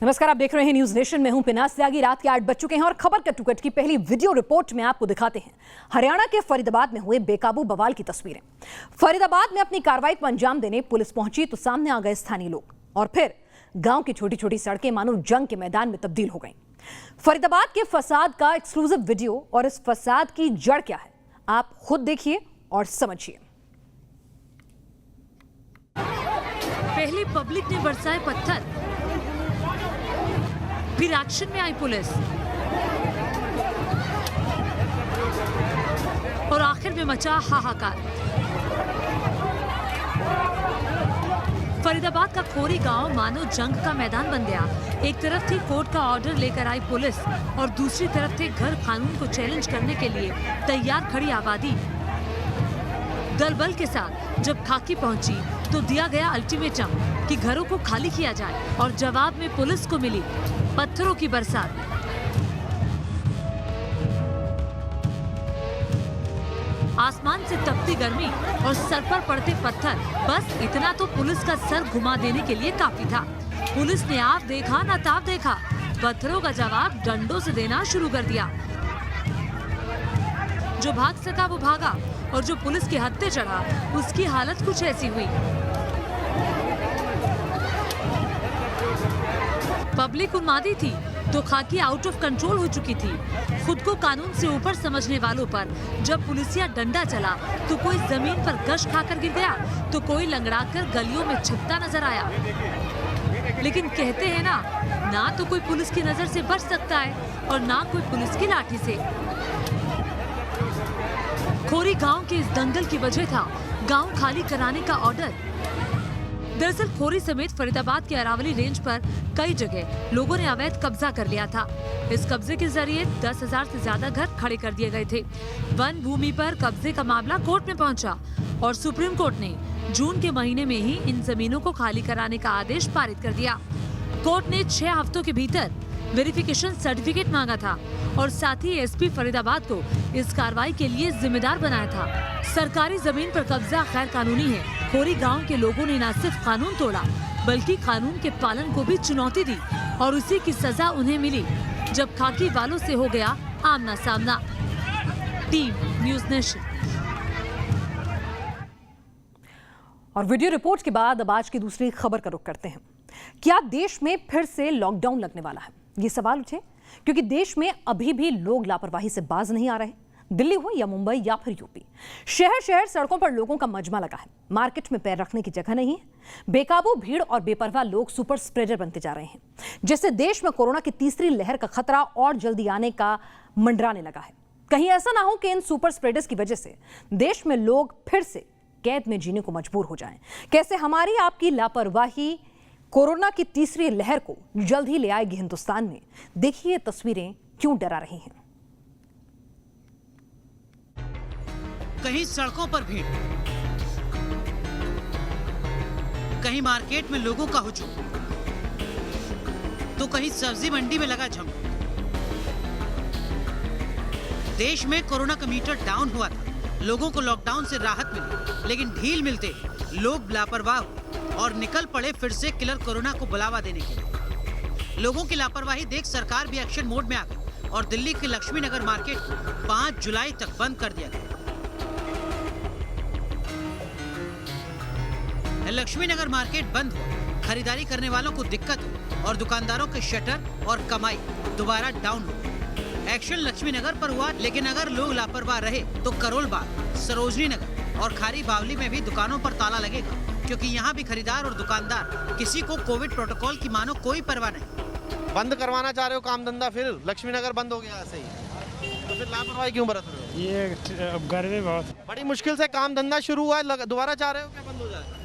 नमस्कार, आप देख रहे हैं न्यूज नेशन में हूं पिनास त्यागी। रात के 8 बज चुके हैं और खबर कट की पहली वीडियो रिपोर्ट में आपको दिखाते हैं हरियाणा के फरीदाबाद में हुए बेकाबू बवाल की तस्वीरें। फरीदाबाद में अपनी कार्रवाई को अंजाम देने पुलिस पहुंची तो सामने आ गए स्थानीय लोग और फिर गांव की छोटी छोटी सड़कें मानो जंग के मैदान में तब्दील हो गई। फरीदाबाद के फसाद का एक्सक्लूसिव वीडियो और इस फसाद की जड़ क्या है, आप खुद देखिए और समझिए। पहले पब्लिक ने बरसाए पत्थर, फिर एक्शन में आई पुलिस और आखिर में मचा हाहाकार। फरीदाबाद का खोरी गांव मानो जंग का मैदान बन गया। एक तरफ थी कोर्ट का ऑर्डर लेकर आई पुलिस और दूसरी तरफ थे घर कानून को चैलेंज करने के लिए तैयार खड़ी आबादी। दल बल के साथ जब खाकी पहुंची तो दिया गया अल्टीमेटम कि घरों को खाली किया जाए और जवाब में पुलिस को मिली पत्थरों की बरसात। आसमान से तपती गर्मी और सर पर पड़ते पत्थर, बस इतना तो पुलिस का सर घुमा देने के लिए काफी था। पुलिस ने आप देखा ना ताप देखा, पत्थरों का जवाब डंडों से देना शुरू कर दिया। जो भाग सका वो भागा और जो पुलिस के हत्थे चढ़ा उसकी हालत कुछ ऐसी हुई। पब्लिक उन्मादी थी तो खाकी आउट ऑफ कंट्रोल हो चुकी थी। खुद को कानून से ऊपर समझने वालों पर जब पुलिसिया डंडा चला तो कोई जमीन पर गश खाकर गिर गया तो कोई लंगड़ाकर गलियों में छिपता नजर आया। लेकिन कहते हैं ना तो कोई पुलिस की नजर से बच सकता है और ना कोई पुलिस की लाठी से। खोरी गांव के इस दंगल की वजह था गांव खाली कराने का ऑर्डर। दरअसल खोरी समेत फरीदाबाद के अरावली रेंज पर कई जगह लोगों ने अवैध कब्जा कर लिया था। इस कब्जे के जरिए 10,000 से ज्यादा घर खड़े कर दिए गए थे। वन भूमि पर कब्जे का मामला कोर्ट में पहुंचा और सुप्रीम कोर्ट ने जून के महीने में ही इन जमीनों को खाली कराने का आदेश पारित कर दिया। कोर्ट ने 6 हफ्तों के भीतर वेरिफिकेशन सर्टिफिकेट मांगा था और साथ ही एसपी फरीदाबाद को इस कार्रवाई के लिए जिम्मेदार बनाया था। सरकारी जमीन पर कब्जा गैर कानूनी है। खोरी गांव के लोगों ने न सिर्फ कानून तोड़ा बल्कि कानून के पालन को भी चुनौती दी और उसी की सजा उन्हें मिली जब खाकी वालों से हो गया आमना सामना। Team news nation. और वीडियो रिपोर्ट के बाद अब आज की दूसरी खबर का रुख करते हैं। क्या देश में फिर से लॉकडाउन लगने वाला है? ये सवाल उठे क्योंकि देश में अभी भी लोग लापरवाही से बाज नहीं आ रहे। दिल्ली हो या मुंबई या फिर यूपी, शहर शहर सड़कों पर लोगों का मजमा लगा है। मार्केट में पैर रखने की जगह नहीं है। बेकाबू भीड़ और बेपरवाह लोग सुपर स्प्रेडर बनते जा रहे हैं, जिससे देश में कोरोना की तीसरी लहर का खतरा और जल्दी आने का मंडराने लगा है। कहीं ऐसा ना हो कि इन सुपर स्प्रेडर्स की वजह से देश में लोग फिर से कैद में जीने को मजबूर हो जाएं। कैसे हमारी आपकी लापरवाही कोरोना की तीसरी लहर को जल्द ही ले आएगी हिंदुस्तान में। देखिए तस्वीरें क्यों डरा रही हैं। कहीं सड़कों पर भीड़, कहीं मार्केट में लोगों का हुजूम, तो कहीं सब्जी मंडी में लगा जम। देश में कोरोना का मीटर डाउन हुआ था। लोगों को लॉकडाउन से राहत मिली, लेकिन ढील मिलते लोग लापरवाह और निकल पड़े फिर से किलर कोरोना को बुलावा देने के लिए। लोगों की लापरवाही देख सरकार भी एक्शन मोड में आ गई और दिल्ली के लक्ष्मी नगर मार्केट को 5 जुलाई तक बंद कर दिया गया। लक्ष्मी नगर मार्केट बंद हुआ, खरीदारी करने वालों को दिक्कत हुई और दुकानदारों के शटर और कमाई दोबारा डाउन हो। एक्शन लक्ष्मी नगर पर हुआ, लेकिन अगर लोग लापरवाह रहे तो करोल बाग, सरोजनी नगर और खारी बावली में भी दुकानों पर ताला लगेगा, क्योंकि यहाँ भी खरीदार और दुकानदार किसी को कोविड प्रोटोकॉल की मानो कोई परवाह नहीं। बंद करवाना चाह रहे हो काम धंधा, फिर लक्ष्मी नगर बंद हो गया ऐसे ही, तो फिर लापरवाही क्यों बरत रहे हो? ये गर्मी बहुत, बड़ी मुश्किल से काम धंधा शुरू हुआ है, दोबारा चाह रहे हो क्या बंद हो जाए?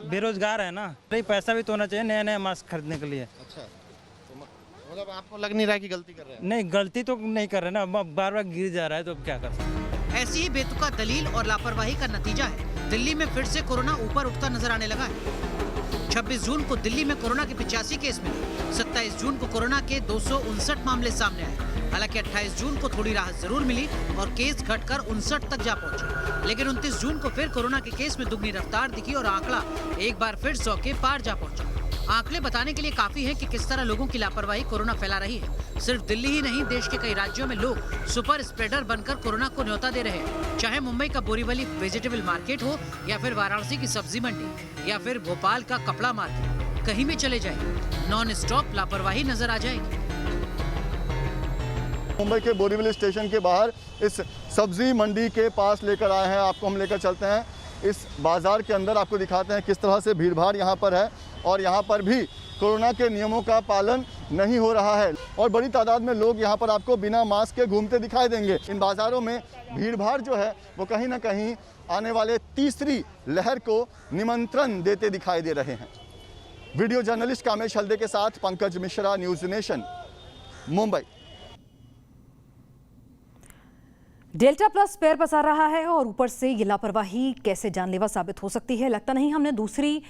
बेरोजगार है ना, पैसा भी तो होना चाहिए नया नया मास्क खरीदने के लिए। अच्छा, तो मतलब आपको लग नहीं रहा है कि गलती कर रहे हैं? नहीं, गलती तो नहीं कर रहे ना, बार बार गिर जा रहा है तो अब क्या कर सकते। ऐसी ही बेतुका दलील और लापरवाही का नतीजा है दिल्ली में फिर से कोरोना ऊपर उठता नजर आने लगा है। 26 जून को दिल्ली में कोरोना के 85 केस मिले। 27 जून को कोरोना के 259 मामले सामने आए। हालांकि 28 जून को थोड़ी राहत जरूर मिली और केस घटकर 59 तक जा पहुंचे, लेकिन 29 जून को फिर कोरोना के केस में दुगनी रफ्तार दिखी और आंकड़ा एक बार फिर 100 के पार जा पहुंचा। आंकड़े बताने के लिए काफी है कि किस तरह लोगों की लापरवाही कोरोना फैला रही है। सिर्फ दिल्ली ही नहीं, देश के कई राज्यों में लोग सुपर स्प्रेडर बनकर कोरोना को न्योता दे रहे हैं। चाहे मुंबई का बोरीवली वेजिटेबल मार्केट हो, या फिर वाराणसी की सब्जी मंडी, या फिर भोपाल का कपड़ा मार्केट, कहीं भी चले जाए नॉन स्टॉप लापरवाही नजर आ जाएगी। मुंबई के बोरीवली स्टेशन के बाहर इस सब्जी मंडी के पास लेकर आए हैं। आपको हम लेकर चलते हैं इस बाज़ार के अंदर, आपको दिखाते हैं किस तरह से भीड़ भाड़ यहाँ पर है और यहाँ पर भी कोरोना के नियमों का पालन नहीं हो रहा है और बड़ी तादाद में लोग यहाँ पर आपको बिना मास्क के घूमते दिखाई देंगे। इन बाज़ारों में भीड़ भाड़ जो है वो कहीं ना कहीं आने वाले तीसरी लहर को निमंत्रण देते दिखाई दे रहे हैं। वीडियो जर्नलिस्ट कामेश हल्दे के साथ Pankaj Mishra, news nation, Mumbai. Delta plus पैर पसार रहा है और ऊपर से ये लापरवाही कैसे जानलेवा साबित हो सकती है। लगता नहीं हमने दूसरी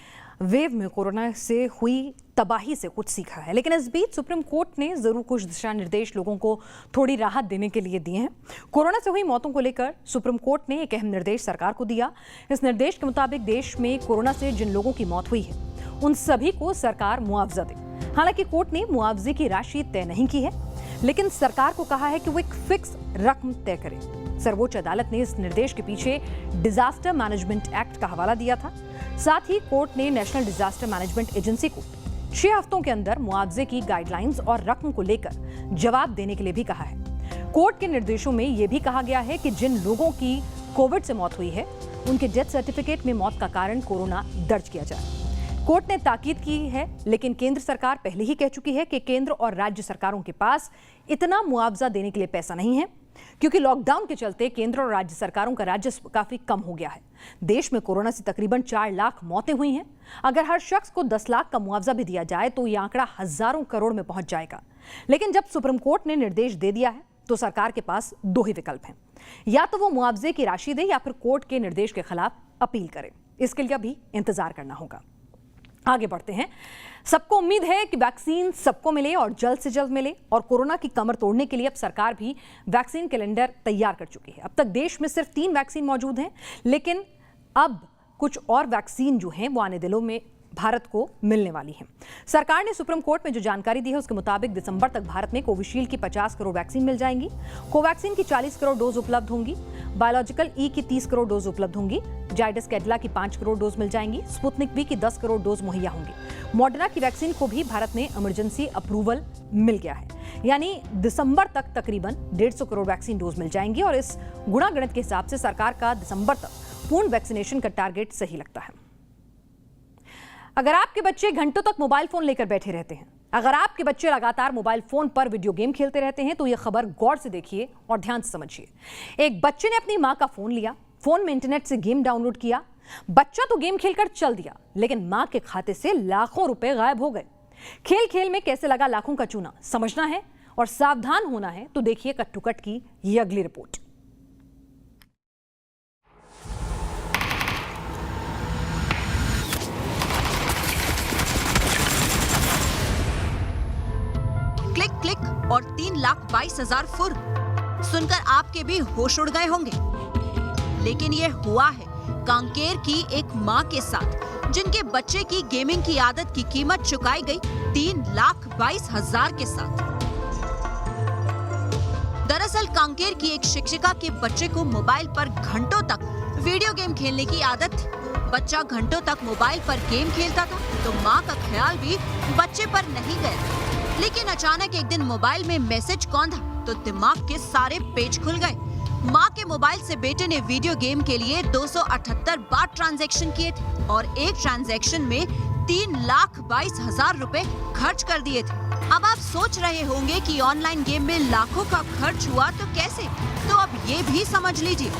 वेव में कोरोना से हुई तबाही से कुछ सीखा है, लेकिन इस बीच सुप्रीम कोर्ट ने जरूर कुछ दिशा निर्देश लोगों को थोड़ी राहत देने के लिए दिए हैं। कोरोना से हुई मौतों को लेकर सुप्रीम कोर्ट ने एक अहम निर्देश सरकार को दिया। इस निर्देश के मुताबिक देश में कोरोना से जिन लोगों की मौत हुई है उन सभी को सरकार मुआवजा दे। हालांकि कोर्ट ने मुआवजे की राशि तय नहीं की है, लेकिन सरकार को कहा है कि वो एक फिक्स रकम तय करे। सर्वोच्च अदालत ने इस निर्देश के पीछे डिजास्टर मैनेजमेंट एक्ट का हवाला दिया था। साथ ही कोर्ट ने नेशनल डिजास्टर मैनेजमेंट एजेंसी को 6 हफ्तों के अंदर मुआवजे की गाइडलाइंस और रकम को लेकर जवाब देने के लिए भी कहा है। कोर्ट के निर्देशों में यह भी कहा गया है कि जिन लोगों की कोविड से मौत हुई है उनके डेथ सर्टिफिकेट में मौत का कारण कोरोना दर्ज किया जाए। कोर्ट ने ताकीद की है, लेकिन केंद्र सरकार पहले ही कह चुकी है कि केंद्र और राज्य सरकारों के पास इतना मुआवजा देने के लिए पैसा नहीं है, क्योंकि लॉकडाउन के चलते केंद्र और राज्य सरकारों का राजस्व काफी कम हो गया है। देश में कोरोना से तकरीबन 4 लाख मौतें हुई हैं। अगर हर शख्स को 10 लाख का मुआवजा भी दिया जाए तो यह आंकड़ा हजारों करोड़ में पहुंच जाएगा। लेकिन जब सुप्रीम कोर्ट ने निर्देश दे दिया है तो सरकार के पास 2 ही विकल्प हैं, या तो वो मुआवजे की राशि दे या फिर कोर्ट के निर्देश के खिलाफ अपील करे। इसके लिए अभी इंतजार करना होगा। आगे बढ़ते हैं। सबको उम्मीद है कि वैक्सीन सबको मिले और जल्द से जल्द मिले, और कोरोना की कमर तोड़ने के लिए अब सरकार भी वैक्सीन कैलेंडर तैयार कर चुकी है। अब तक देश में सिर्फ 3 वैक्सीन मौजूद हैं, लेकिन अब कुछ और वैक्सीन जो हैं वो आने दिनों में भारत को मिलने वाली है। सरकार ने सुप्रीम कोर्ट में जो जानकारी दी है उसके मुताबिक दिसंबर तक भारत में कोविशील्ड की 50 करोड़ वैक्सीन मिल जाएंगी, कोवैक्सीन की 40 करोड़ डोज उपलब्ध होंगी, बायोलॉजिकल ई की 30 करोड़ डोज उपलब्ध होंगी, जाइडस कैडिला की 5 करोड़ डोज मिल जाएंगी, स्पुतनिक वी की 10 करोड़ डोज मुहैया होंगी। मॉडर्ना की वैक्सीन को भी भारत में इमरजेंसी अप्रूवल मिल गया है, यानी दिसंबर तक तकरीबन 150 करोड़ वैक्सीन डोज मिल जाएंगी। और इस गुणागणित के हिसाब से सरकार का दिसंबर तक पूर्ण वैक्सीनेशन का टारगेट सही लगता है। अगर आपके बच्चे घंटों तक मोबाइल फोन लेकर बैठे रहते हैं, अगर आपके बच्चे लगातार मोबाइल फोन पर वीडियो गेम खेलते रहते हैं, तो यह खबर गौर से देखिए और ध्यान से समझिए। एक बच्चे ने अपनी मां का फोन लिया, फोन में इंटरनेट से गेम डाउनलोड किया। बच्चा तो गेम खेलकर चल दिया, लेकिन मां के खाते से लाखों रुपए गायब हो गए। खेल खेल में कैसे लगा लाखों का चूना, समझना है और सावधान होना है तो देखिए कट टू कट की ये अगली रिपोर्ट। क्लिक क्लिक और 3,22,000 फुर सुनकर आपके भी होश उड़ गए होंगे, लेकिन ये हुआ है कांकेर की एक मां के साथ, जिनके बच्चे की गेमिंग की आदत की कीमत चुकाई गई 3,22,000 के साथ। दरअसल कांकेर की एक शिक्षिका के बच्चे को मोबाइल पर घंटों तक वीडियो गेम खेलने की आदत थी। बच्चा घंटों तक मोबाइल पर गेम खेलता था तो मां का ख्याल भी बच्चे पर नहीं गया, लेकिन अचानक एक दिन मोबाइल में मैसेज कौंधा तो दिमाग के सारे पेज खुल गए। मां के मोबाइल से बेटे ने वीडियो गेम के लिए 278 बार ट्रांजैक्शन किए थे और एक ट्रांजैक्शन में 3,22,000 रुपए खर्च कर दिए थे। अब आप सोच रहे होंगे कि ऑनलाइन गेम में लाखों का खर्च हुआ तो कैसे, तो अब ये भी समझ लीजिए।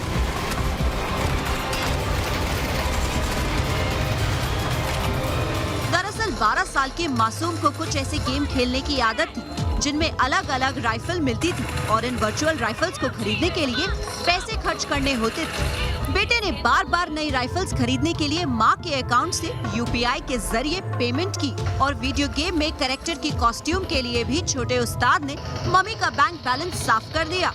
दरअसल 12 साल के मासूम को कुछ ऐसे गेम खेलने की आदत थी जिनमें अलग अलग राइफल मिलती थी और इन वर्चुअल राइफल्स को खरीदने के लिए पैसे खर्च करने होते थे। बेटे ने बार बार नई राइफल्स खरीदने के लिए मां के अकाउंट से यूपीआई के जरिए पेमेंट की और वीडियो गेम में कैरेक्टर की कॉस्ट्यूम के लिए भी छोटे उस्ताद ने मम्मी का बैंक बैलेंस साफ कर दिया।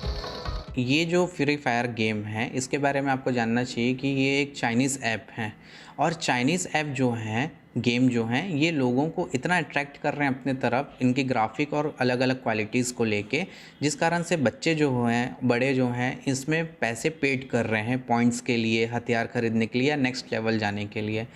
ये जो फ्री फायर गेम है इसके बारे में आपको जानना चाहिए कि ये एक चाइनीज़ ऐप है और चाइनीज़ ऐप जो हैं गेम जो हैं ये लोगों को इतना अट्रैक्ट कर रहे हैं अपने तरफ इनकी ग्राफिक और अलग अलग क्वालिटीज़ को लेके, जिस कारण से बच्चे जो हैं बड़े जो हैं इसमें पैसे पेड कर रहे हैं पॉइंट्स के लिए, हथियार ख़रीदने के लिए या नेक्स्ट लेवल जाने के लिए।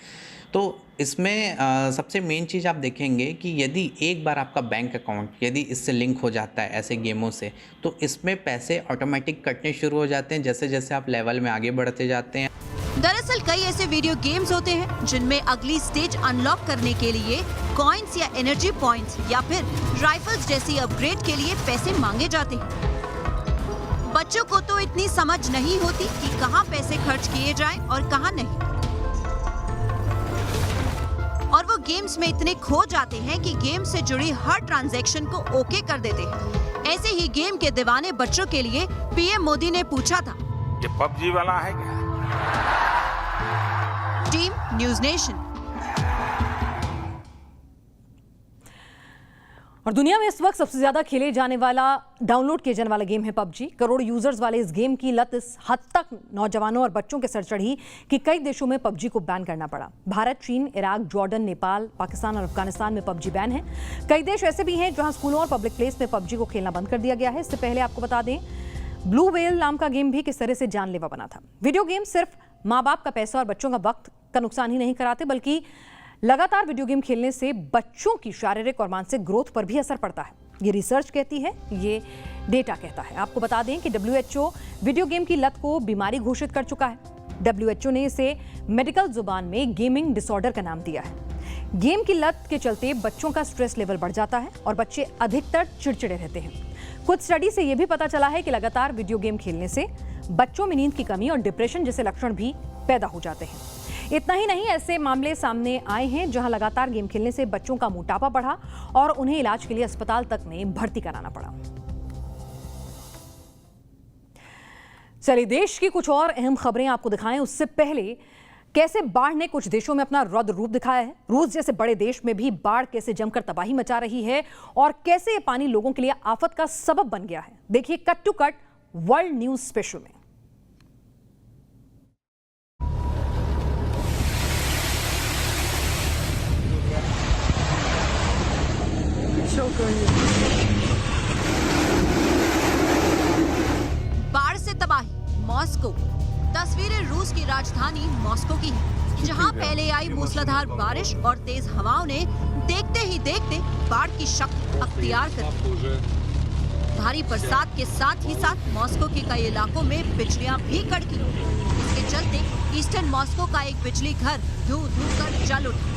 तो इसमें सबसे मेन चीज़ आप देखेंगे कि यदि एक बार आपका बैंक अकाउंट यदि इससे लिंक हो जाता है ऐसे गेमों से, तो इसमें पैसे ऑटोमेटिक कटने शुरू हो जाते हैं जैसे जैसे आप लेवल में आगे बढ़ते जाते हैं। दरअसल कई ऐसे वीडियो गेम्स होते हैं जिनमें अगली स्टेज अनलॉक करने के लिए कॉइन्स या एनर्जी पॉइंट्स या फिर राइफल्स जैसी अपग्रेड के लिए पैसे मांगे जाते हैं। बच्चों को तो इतनी समझ नहीं होती कि कहां पैसे खर्च किए जाएं और कहां नहीं, और वो गेम्स में इतने खो जाते हैं कि गेम से जुड़ी हर ट्रांजैक्शन को ओके कर देते हैं। ऐसे ही गेम के दीवाने बच्चों के लिए पीएम मोदी ने पूछा था, ये पबजी वाला है क्या? Team news nation. और दुनिया में इस वक्त सबसे ज्यादा खेले जाने वाला, डाउनलोड किए जाने वाला गेम है पबजी। करोड़ों यूजर्स वाले इस गेम की लत इस हद तक नौजवानों और बच्चों के सर चढ़ी कि कई देशों में पबजी को बैन करना पड़ा। भारत, चीन, इराक, जॉर्डन, नेपाल, पाकिस्तान और अफगानिस्तान में पबजी बैन है। कई देश ऐसे भी हैं जहां स्कूलों और पब्लिक प्लेस में पबजी को खेलना बंद कर दिया गया है। इससे पहले आपको बता दें, ब्लू व्हेल नाम का गेम भी किस तरह से जानलेवा बना था। वीडियो गेम सिर्फ माँ बाप का पैसा और बच्चों का वक्त का नुकसान ही नहीं कराते, बल्कि लगातार वीडियो गेम खेलने से बच्चों की शारीरिक और मानसिक ग्रोथ पर भी असर पड़ता है। ये रिसर्च कहती है, ये डेटा कहता है। आपको बता दें कि WHO वीडियो गेम की लत को बीमारी घोषित कर चुका है। WHO ने इसे मेडिकल जुबान में गेमिंग डिसऑर्डर का नाम दिया है। गेम की लत के चलते बच्चों का स्ट्रेस लेवल बढ़ जाता है और बच्चे अधिकतर चिड़चिड़े रहते हैं। कुछ स्टडी से यह भी पता चला है कि लगातार वीडियो गेम खेलने से बच्चों में नींद की कमी और डिप्रेशन जैसे लक्षण भी पैदा हो जाते हैं। इतना ही नहीं, ऐसे मामले सामने आए हैं जहां लगातार गेम खेलने से बच्चों का मोटापा बढ़ा और उन्हें इलाज के लिए अस्पताल तक में भर्ती कराना पड़ा। चलिए देश की कुछ और अहम खबरें आपको दिखाएं, उससे पहले कैसे बाढ़ ने कुछ देशों में अपना रौद्र रूप दिखाया है। रूस जैसे बड़े देश में भी बाढ़ कैसे जमकर तबाही मचा रही है और कैसे ये पानी लोगों के लिए आफत का सबब बन गया है। देखिए cut to cut world news special में। बाढ़ से तबाही, मॉस्को। तस्वीरें रूस की राजधानी मॉस्को की हैं, जहां पहले आई मूसलाधार बारिश और तेज हवाओं ने देखते ही देखते बाढ़ की शक्ल अख्तियार कर ली। भारी बरसात के साथ ही साथ मॉस्को के कई इलाकों में बिजलियां भी कड़की। इसके चलते ईस्टर्न मॉस्को का एक बिजली घर धू धू कर जल उठा।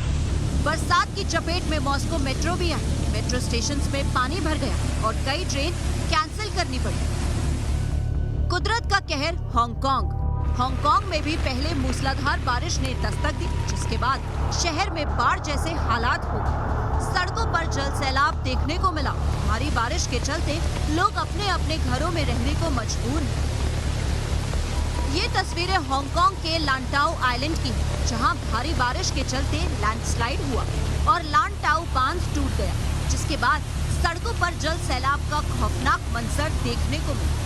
बरसात की चपेट में मॉस्को मेट्रो भी आई। मेट्रो स्टेशंस में पानी भर गया और कई ट्रेन कैंसिल करनी पड़ी। कुदरत का कहर हांगकांग। हांगकांग में भी पहले मूसलाधार बारिश ने दस्तक दी, जिसके बाद शहर में बाढ़ जैसे हालात हो गए। सड़कों पर जल सैलाब देखने को मिला। भारी बारिश के चलते लोग अपने अपने घरों में रहने को मजबूर हैं। ये तस्वीरें हांगकांग के लांटाओ आइलैंड की हैं, जहां भारी बारिश के चलते लैंडस्लाइड हुआ और लांटाओ बांध टूट गया, जिसके बाद सड़कों पर जल सैलाब का खौफनाक मंजर देखने को मिला।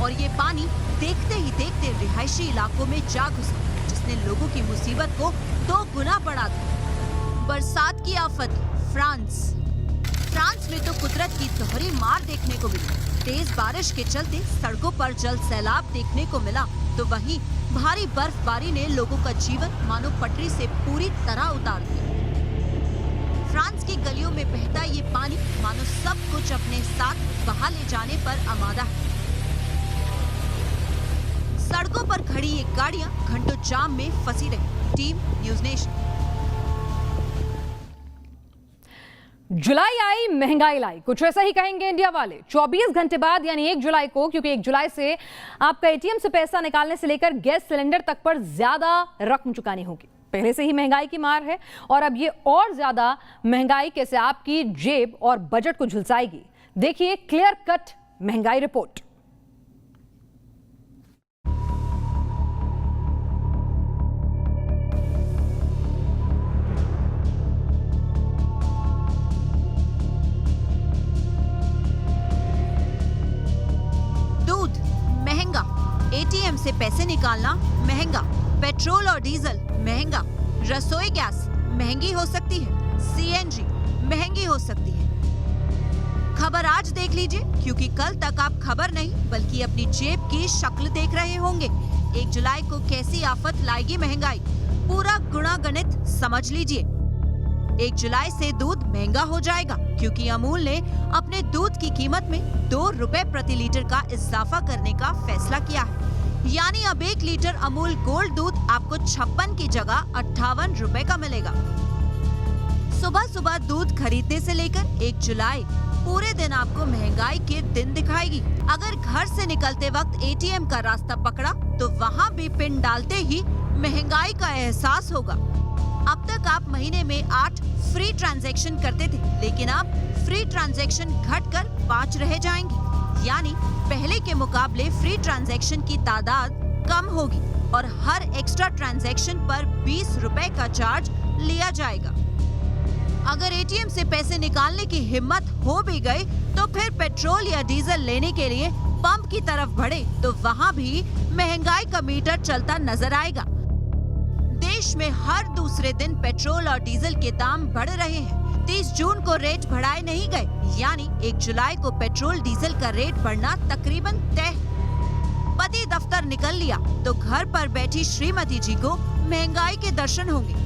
और ये पानी देखते ही देखते रिहायशी इलाकों में जा घुसा, जिसने लोगों की मुसीबत को 2 गुना बढ़ा दिया। बरसात की आफत। फ्रांस में तो कुदरत की दोहरी मार देखने को मिली। तेज बारिश के चलते सड़कों पर जल सैलाब देखने को मिला, तो वहीं भारी बर्फबारी ने लोगों का जीवन मानो पटरी से पूरी तरह उतार दिया। फ्रांस की गलियों में बहता ये पानी मानो सब कुछ अपने साथ बहा ले जाने पर आमादा है। सड़कों पर खड़ी ये गाड़ियां घंटों जाम में फंसी रही। Team news nation. जुलाई आई, महंगाई लाई, कुछ ऐसा ही कहेंगे इंडिया वाले। 24 घंटे बाद यानी 1 जुलाई को, क्योंकि 1 जुलाई से आपका एटीएम से पैसा निकालने से लेकर गैस सिलेंडर तक पर ज्यादा रकम चुकानी होगी। पहले से ही महंगाई की मार है और अब ये और ज्यादा महंगाई कैसे आपकी जेब और बजट को झुलसाएगी, देखिए क्लियर कट महंगाई रिपोर्ट। एटीएम से पैसे निकालना महंगा, पेट्रोल और डीजल महंगा, रसोई गैस महंगी हो सकती है, सीएनजी महंगी हो सकती है। खबर आज देख लीजिए, क्योंकि कल तक आप खबर नहीं बल्कि अपनी जेब की शक्ल देख रहे होंगे। 1 जुलाई को कैसी आफत लाएगी महंगाई, पूरा गुणा गणित समझ लीजिए। 1 जुलाई से दूध महंगा हो जाएगा, क्योंकि अमूल ने अपने दूध की कीमत में 2 रुपए प्रति लीटर का इजाफा करने का फैसला किया है। यानी अब 1 लीटर अमूल गोल्ड दूध आपको 56 की जगह 58 रुपए का मिलेगा। सुबह सुबह दूध खरीदने से लेकर 1 जुलाई पूरे दिन आपको महंगाई के दिन दिखाएगी। अगर घर से निकलते वक्त एटीएम का रास्ता पकड़ा तो वहाँ भी पिन डालते ही महंगाई का एहसास होगा। अब तक आप महीने में 8 फ्री ट्रांजैक्शन करते थे, लेकिन अब फ्री ट्रांजैक्शन घटकर 5 रह जाएंगी। यानी पहले के मुकाबले फ्री ट्रांजैक्शन की तादाद कम होगी और हर एक्स्ट्रा ट्रांजैक्शन पर 20 रुपए का चार्ज लिया जाएगा। अगर एटीएम से पैसे निकालने की हिम्मत हो भी गई तो फिर पेट्रोल या डीजल लेने के लिए पंप की तरफ बढ़े तो वहाँ भी महंगाई का मीटर चलता नजर आएगा। देश में हर दूसरे दिन पेट्रोल और डीजल के दाम बढ़ रहे हैं। 30 जून को रेट बढ़ाए नहीं गए, यानी 1 जुलाई को पेट्रोल डीजल का रेट बढ़ना तकरीबन तय। पति दफ्तर निकल लिया तो घर पर बैठी श्रीमती जी को महंगाई के दर्शन होंगे।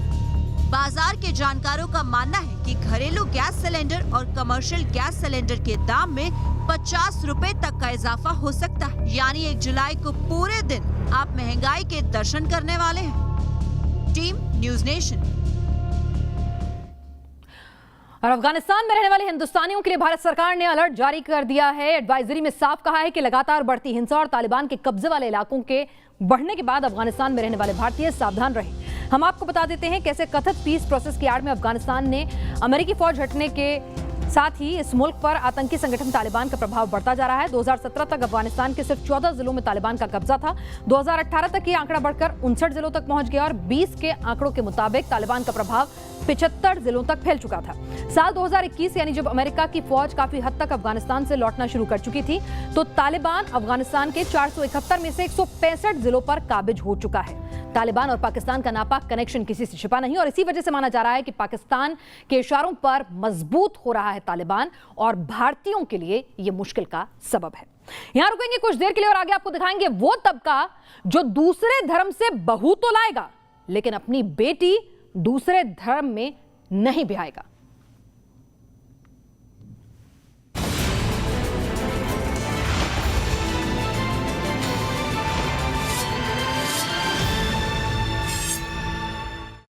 बाजार के जानकारों का मानना है कि घरेलू गैस सिलेंडर और कमर्शियल गैस सिलेंडर के दाम में 50 रुपए तक का इजाफा हो सकता है। यानी 1 जुलाई को पूरे दिन आप महंगाई के दर्शन करने वाले हैं। Team news nation. और अफगानिस्तान में रहने वाले हिंदुस्तानियों के लिए भारत सरकार ने अलर्ट जारी कर दिया है। एडवाइजरी में साफ कहा है कि लगातार बढ़ती हिंसा और तालिबान के कब्जे वाले इलाकों के बढ़ने के बाद अफगानिस्तान में रहने वाले भारतीय सावधान रहे। हम आपको बता देते हैं कैसे कथित पीस प्रोसेस की आड़ में अफगानिस्तान ने अमेरिकी फौज हटने के साथ ही इस मुल्क पर आतंकी संगठन तालिबान का प्रभाव बढ़ता जा रहा है। 2017 तक अफगानिस्तान के सिर्फ 14 जिलों में तालिबान का कब्जा था। 2018 तक ये आंकड़ा बढ़कर 59 जिलों तक पहुंच गया और 20 के आंकड़ों के मुताबिक तालिबान का प्रभाव 75 जिलों तक फैल चुका था। साल 2021 यानी जब अमेरिका की फौज काफी हद तक अफगानिस्तान से लौटना शुरू कर चुकी थी तो तालिबान अफगानिस्तान के 471 में से 165 जिलों पर काबिज हो चुका है। तालिबान और पाकिस्तान का नापाक कनेक्शन किसी से छिपा नहीं और इसी वजह से माना जा रहा है कि पाकिस्तान के इशारों पर मजबूत हो रहा है तालिबान और भारतीयों के लिए यह मुश्किल का सबब है। यहां रुकेंगे कुछ देर के लिए और आगे आपको दिखाएंगे वो तबका जो दूसरे धर्म से बहू तो लाएगा लेकिन अपनी बेटी दूसरे धर्म में नहीं ब्याएगा।